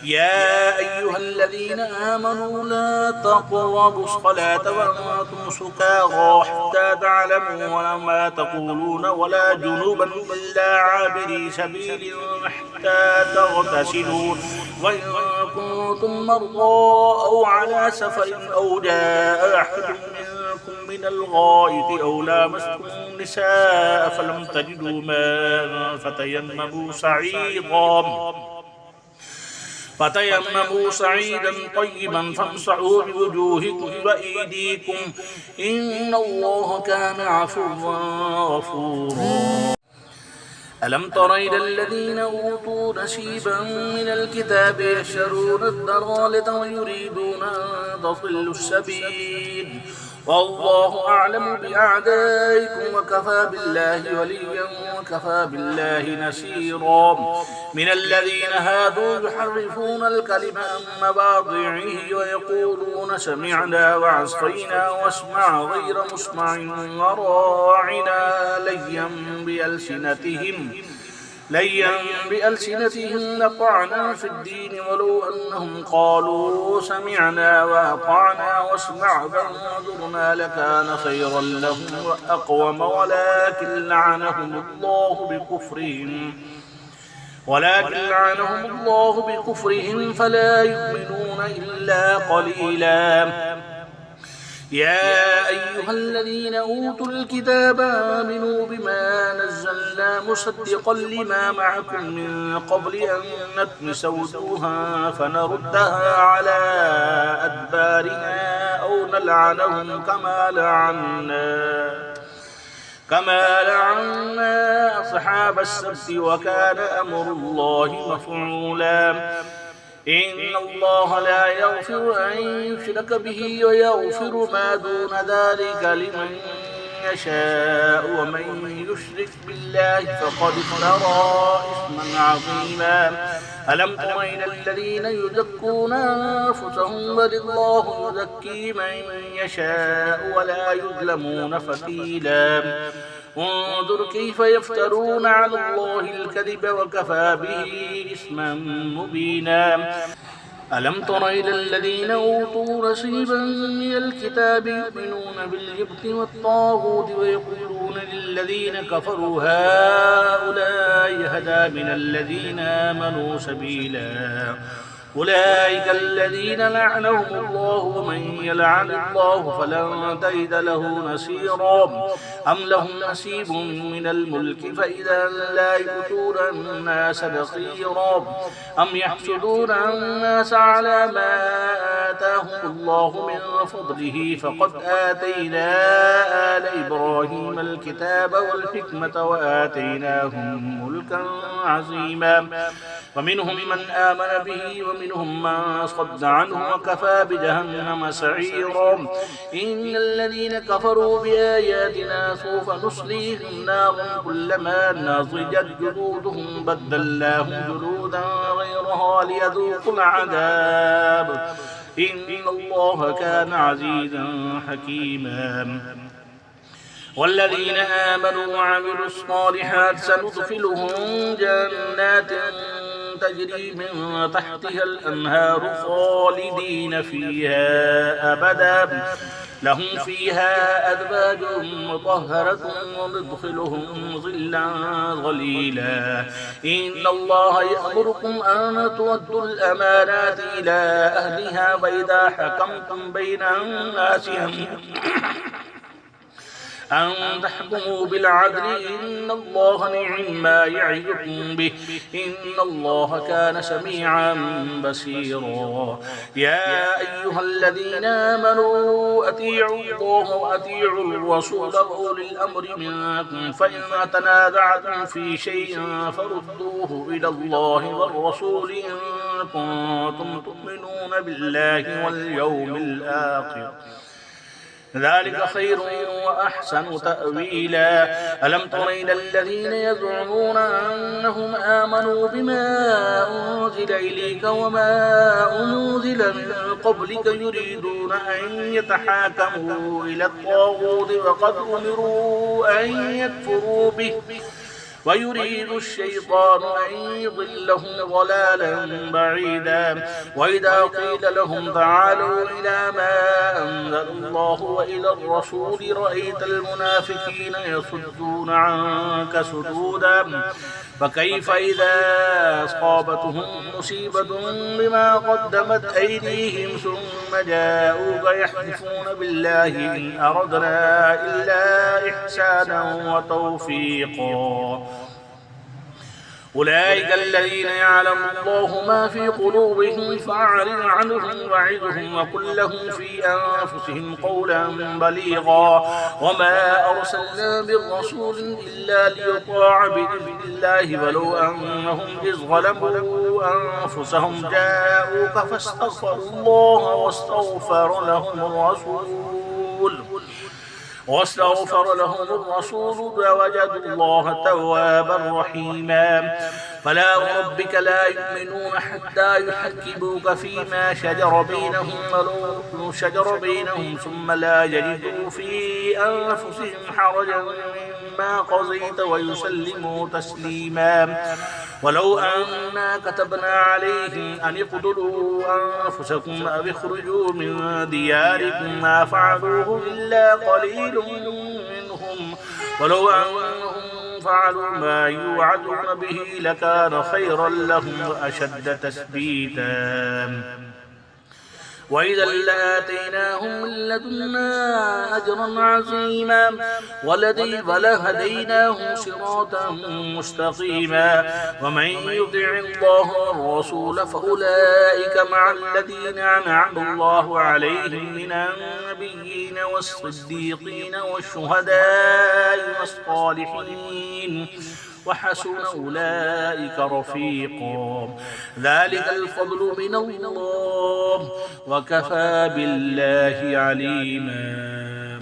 يا أيها الذين آمنوا لا تقربوا الصلاة وأنتم سكارى حتى تعلموا ما تقولون ولا جنوبا إلا عابري سبيل حتى تغتسلوا وإن كنتم مرضى أو على سفر أو جاء أحد منكم من الغائط أو لامستم النساء فلم تجدوا ماء فتيمموا صعيدا طيبا فامسحوا بوجوهكم وأيديكم إن الله كان عفوا غفورا. ألم تر إلى الذين أوتوا نصيبا من الكتاب يشترون الضلالة ويريدون أن تضلوا السبيل والله أعلم بأعدائكم وكفى بالله وليا وكفى بالله نصيرا. من الذين هادوا يحرفون الكلم عن مواضعه ويقولون سمعنا وعصينا واسمع غير مسمع وراعنا ليا بألسنتهم لطعنا في الدين ولو أنهم قالوا سمعنا وأطعنا واسمع فانظرنا لكان خيرا لهم وأقوم ولكن لعنهم الله بكفرهم فلا يؤمنون إلا قليلا. يا أيها الذين أوتوا الكتاب آمنوا بما نزلنا مصدقا لما معكم من قبل أن نطمس وجوها فنردها على أدبارها أو نلعنهم كما لعنا أصحاب السبت وكان أمر الله مفعولا. إن الله لا يغفر أن يشرك به ويغفر ما دون ذلك لمن يشاء ومن يشرك بالله فقد افترى إثما عظيما. ألم تر إلى الذين يزكون أنفسهم بل الله يزكي من يشاء ولا يظلمون فتيلا. انظر كيف يفترون على الله الكذب وكفى به إثما مبينا. ألم تر إلى الذين أوتوا نصيبا من الكتاب يؤمنون بالجبت والطاغوت ويقولون للذين كفروا هؤلاء يهدى من الذين آمنوا سبيلا. أولئك الذين لعنهم الله ومن يلعن الله فلن تجد له نصيرا. أم لهم نصيب من الملك فإذا لا يؤتون الناس نصيرا. أم يحسدون الناس على ما آتاهم الله من فضله فقد آتينا آل إبراهيم الكتاب والحكمة وآتيناهم ملكا عظيما. ومنهم من آمن به ومنهم من صد عنه وكفى بجهنم سعيرا. إن الذين كفروا بآياتنا سوف نصليهم نارا كلما نضجت جلودهم بدلناهم جلودا غيرها ليذوقوا العذاب إن الله كان عزيزا حكيما. والذين آمنوا وعملوا الصالحات سندخلهم جنات تجري من تحتها الأنهار خالدين فيها أبدا لهم فيها أزواج مطهرة وندخلهم ظلا ظليلا. إن الله يأمركم أن تؤدوا الأمانات إلى أهلها وإذا حكمتم بين الناس أن تحكموا بالعدل إن الله نعم ما يعظكم به إن الله كان سميعا بصيرا. يا أيها الذين آمنوا أطيعوا الله وأطيعوا الرسول وأولي الأمر منكم فإن تنازعتم في شيء فردوه إلى الله والرسول إن كنتم تؤمنون بالله واليوم الآخر ذلك خير وأحسن تأويلا. ألم تر إلى الذين يزعمون أنهم آمنوا بما أنزل إليك وما أنزل من قبلك يريدون أن يتحاكموا إلى الطاغوت وقد أمروا أن يكفروا به ويريد الشيطان أن يضلهم ضلالا بعيدا وإذا قيل لهم تعالوا إلى ما أنزل الله وإلى الرسول رأيت المنافقين يصدون عنك صدودا فكيف إذا أصابتهم مصيبة بما قدمت أيديهم ثم جاءوك يحلفون بالله إن أردنا إلا إحسانا وتوفيقا أولئك الذين يعلم الله ما في قلوبهم فأعرض عنهم وعظهم وقل لهم في أنفسهم قولا بليغا وما أرسلنا بالرسول إلا ليطاع بإذن الله ولو أنهم إذ ظلموا أنفسهم جاءوك فاستغفروا الله واستغفر لهم الرسول لوجدوا الله توابا رحيما فلا وربك لا يؤمنون حتى يحكموك فيما شجر بينهم ثم لا يجدوا في أنفسهم حرجا مما قضيت ويسلموا تسليما ولو أنا كتبنا عليهم أن اقتلوا أنفسكم أو اخرجوا من دياركم ما فعلوه إلا قليل منهم ولو أنهم فعلوا ما يوعدون به لكان خيرا لهم وأشد تثبيتا وإذا لآتيناهم من لدنا أجرا عظيما ولهديناهم صراطا مستقيما ومن يطع الله والرسول فأولئك مع الذين أنعم الله عليهم من النبيين والصديقين والشهداء والصالحين وحسن أولئك رفيقا ذلك الفضل من الله وكفى بالله عليما